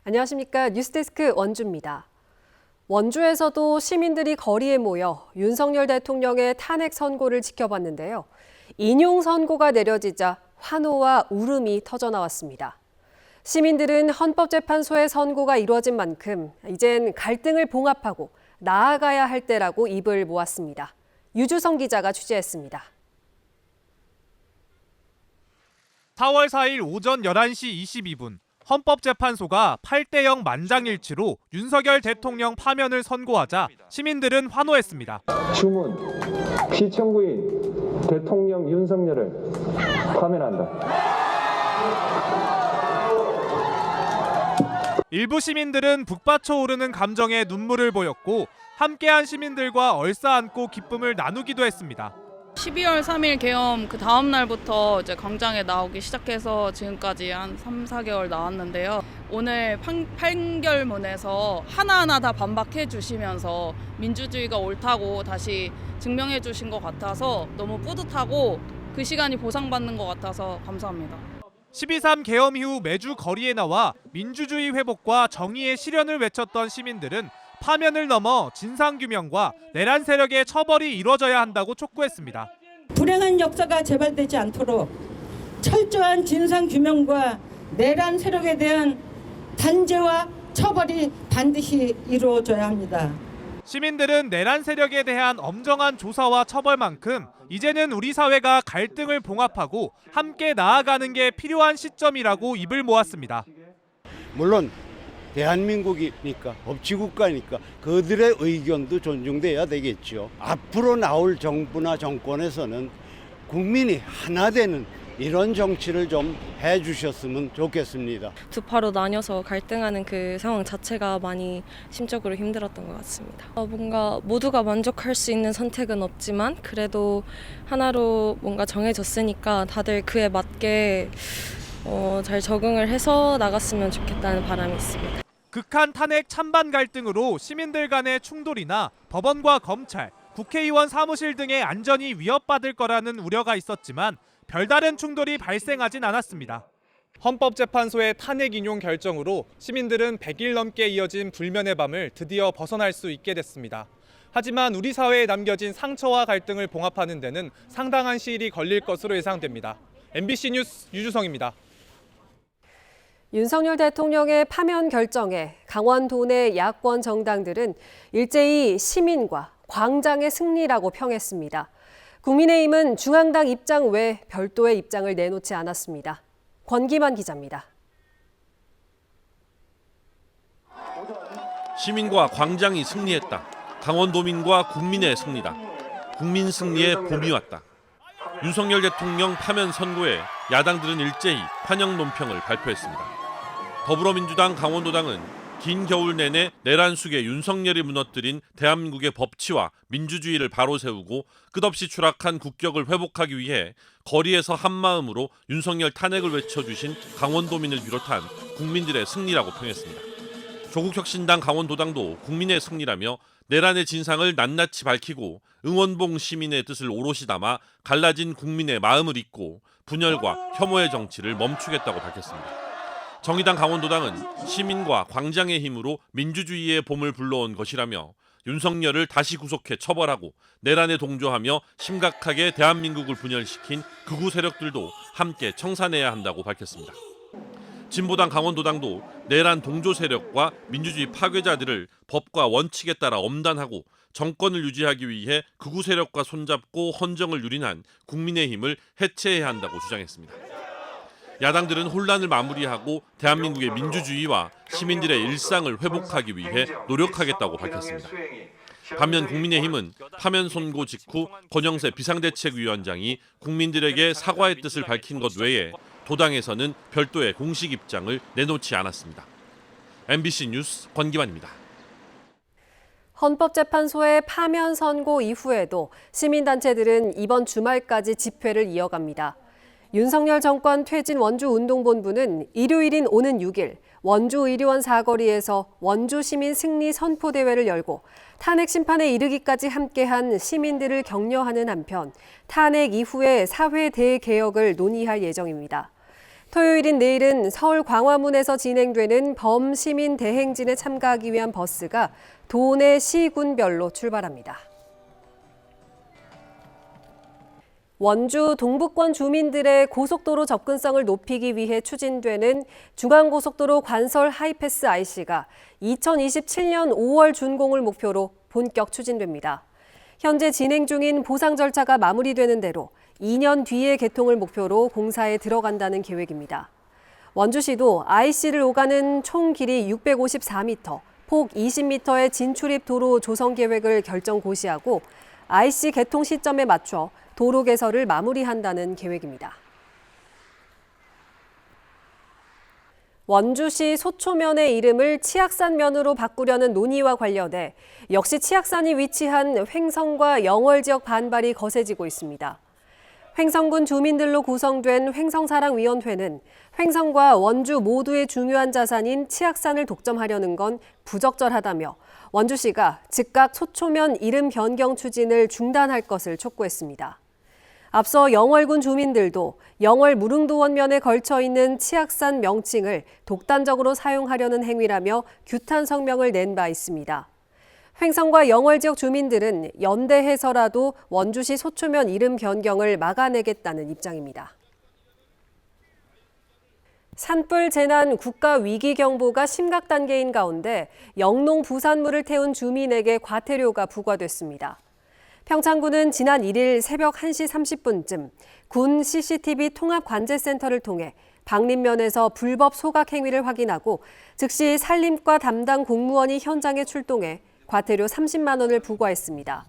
안녕하십니까. 뉴스데스크 원주입니다. 원주에서도 시민들이 거리에 모여 윤석열 대통령의 탄핵 선고를 지켜봤는데요. 인용 선고가 내려지자 환호와 울음이 터져나왔습니다. 시민들은 헌법재판소의 선고가 이루어진 만큼 이젠 갈등을 봉합하고 나아가야 할 때라고 입을 모았습니다. 유주성 기자가 취재했습니다. 4월 4일 오전 11시 22분 헌법재판소가 8대0 만장일치로 윤석열 대통령 파면을 선고하자 시민들은 환호했습니다. 주문, 피청구인 대통령 윤석열을 파면한다. 일부 시민들은 북받쳐 오르는 감정에 눈물을 보였고 함께한 시민들과 얼싸안고 기쁨을 나누기도 했습니다. 12월 3일 개엄 그 다음 날부터 이제 광장에 나오기 시작해서 지금까지 한 3, 4개월 나왔는데요. 오늘 판결문에서 하나하나 다 반박해 주시면서 민주주의가 옳다고 다시 증명해 주신 것 같아서 너무 뿌듯하고 그 시간이 보상받는 것 같아서 감사합니다. 12.3 개엄 이후 매주 거리에 나와 민주주의 회복과 정의의 실현을 외쳤던 시민들은 파면을 넘어 진상규명과 내란 세력의 처벌이 이루어져야 한다고 촉구했습니다. 불행한 역사가 재발되지 않도록 철저한 진상규명과 내란 세력에 대한 단죄와 처벌이 반드시 이루어져야 합니다. 시민들은 내란 세력에 대한 엄정한 조사와 처벌만큼 이제는 우리 사회가 갈등을 봉합하고 함께 나아가는 게 필요한 시점이라고 입을 모았습니다. 물론 대한민국이니까 법치국가니까 그들의 의견도 존중돼야 되겠죠. 앞으로 나올 정부나 정권에서는 국민이 하나 되는 이런 정치를 좀 해주셨으면 좋겠습니다. 두 파로 나뉘어서 갈등하는 그 상황 자체가 많이 심적으로 힘들었던 것 같습니다. 뭔가 모두가 만족할 수 있는 선택은 없지만 그래도 하나로 뭔가 정해졌으니까 다들 그에 맞게 잘 적응을 해서 나갔으면 좋겠다는 바람이 있습니다. 극한 탄핵 찬반 갈등으로 시민들 간의 충돌이나 법원과 검찰, 국회의원 사무실 등의 안전이 위협받을 거라는 우려가 있었지만 별다른 충돌이 발생하진 않았습니다. 헌법재판소의 탄핵 인용 결정으로 시민들은 100일 넘게 이어진 불면의 밤을 드디어 벗어날 수 있게 됐습니다. 하지만 우리 사회에 남겨진 상처와 갈등을 봉합하는 데는 상당한 시일이 걸릴 것으로 예상됩니다. MBC 뉴스 유주성입니다. 윤석열 대통령의 파면 결정에 강원도 내 야권 정당들은 일제히 시민과 광장의 승리라고 평했습니다. 국민의힘은 중앙당 입장 외 별도의 입장을 내놓지 않았습니다. 권기만 기자입니다. 시민과 광장이 승리했다. 강원도민과 국민의 승리다. 국민 승리의 봄이 왔다. 윤석열 대통령 파면 선고에 야당들은 일제히 환영 논평을 발표했습니다. 더불어민주당 강원도당은 긴 겨울 내내 내란 속에 윤석열이 무너뜨린 대한민국의 법치와 민주주의를 바로 세우고 끝없이 추락한 국격을 회복하기 위해 거리에서 한마음으로 윤석열 탄핵을 외쳐주신 강원도민을 비롯한 국민들의 승리라고 평했습니다. 조국혁신당 강원도당도 국민의 승리라며 내란의 진상을 낱낱이 밝히고 응원봉 시민의 뜻을 오롯이 담아 갈라진 국민의 마음을 잇고 분열과 혐오의 정치를 멈추겠다고 밝혔습니다. 정의당 강원도당은 시민과 광장의 힘으로 민주주의의 봄을 불러온 것이라며 윤석열을 다시 구속해 처벌하고 내란에 동조하며 심각하게 대한민국을 분열시킨 극우 세력들도 함께 청산해야 한다고 밝혔습니다. 진보당 강원도당도 내란 동조 세력과 민주주의 파괴자들을 법과 원칙에 따라 엄단하고 정권을 유지하기 위해 극우 세력과 손잡고 헌정을 유린한 국민의힘을 해체해야 한다고 주장했습니다. 야당들은 혼란을 마무리하고 대한민국의 민주주의와 시민들의 일상을 회복하기 위해 노력하겠다고 밝혔습니다. 반면 국민의힘은 파면 선고 직후 권영세 비상대책위원장이 국민들에게 사과의 뜻을 밝힌 것 외에 도당에서는 별도의 공식 입장을 내놓지 않았습니다. MBC 뉴스 권기만입니다. 헌법재판소의 파면 선고 이후에도 시민단체들은 이번 주말까지 집회를 이어갑니다. 윤석열 정권 퇴진 원주운동본부는 일요일인 오는 6일 원주의료원 사거리에서 원주시민 승리 선포대회를 열고 탄핵 심판에 이르기까지 함께한 시민들을 격려하는 한편 탄핵 이후의 사회 대개혁을 논의할 예정입니다. 토요일인 내일은 서울 광화문에서 진행되는 범시민 대행진에 참가하기 위한 버스가 도내 시군별로 출발합니다. 원주 동부권 주민들의 고속도로 접근성을 높이기 위해 추진되는 중앙고속도로 관설 하이패스 IC가 2027년 5월 준공을 목표로 본격 추진됩니다. 현재 진행 중인 보상 절차가 마무리되는 대로 2년 뒤에 개통을 목표로 공사에 들어간다는 계획입니다. 원주시도 IC를 오가는 총 길이 654m, 폭 20m의 진출입 도로 조성 계획을 결정 고시하고 IC 개통 시점에 맞춰 도로 개설을 마무리한다는 계획입니다. 원주시 소초면의 이름을 치악산면으로 바꾸려는 논의와 관련해 역시 치악산이 위치한 횡성과 영월 지역 반발이 거세지고 있습니다. 횡성군 주민들로 구성된 횡성사랑위원회는 횡성과 원주 모두의 중요한 자산인 치악산을 독점하려는 건 부적절하다며 원주시가 즉각 소초면 이름 변경 추진을 중단할 것을 촉구했습니다. 앞서 영월군 주민들도 영월 무릉도원면에 걸쳐 있는 치악산 명칭을 독단적으로 사용하려는 행위라며 규탄 성명을 낸 바 있습니다. 횡성과 영월 지역 주민들은 연대해서라도 원주시 소초면 이름 변경을 막아내겠다는 입장입니다. 산불 재난 국가 위기 경보가 심각 단계인 가운데 영농 부산물을 태운 주민에게 과태료가 부과됐습니다. 평창군은 지난 1일 새벽 1시 30분쯤 군 CCTV 통합관제센터를 통해 방림면에서 불법 소각 행위를 확인하고 즉시 산림과 담당 공무원이 현장에 출동해 과태료 30만 원을 부과했습니다.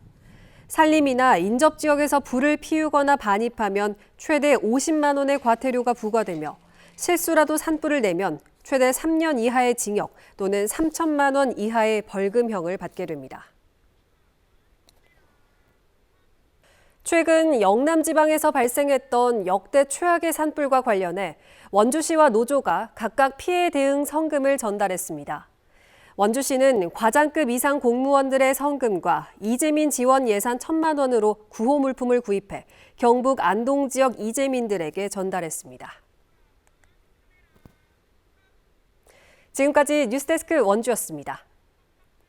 산림이나 인접 지역에서 불을 피우거나 반입하면 최대 50만 원의 과태료가 부과되며 실수라도 산불을 내면 최대 3년 이하의 징역 또는 3천만 원 이하의 벌금형을 받게 됩니다. 최근 영남 지방에서 발생했던 역대 최악의 산불과 관련해 원주시와 노조가 각각 피해 대응 성금을 전달했습니다. 원주시는 과장급 이상 공무원들의 성금과 이재민 지원 예산 1,000만 원으로 구호 물품을 구입해 경북 안동 지역 이재민들에게 전달했습니다. 지금까지 뉴스데스크 원주였습니다.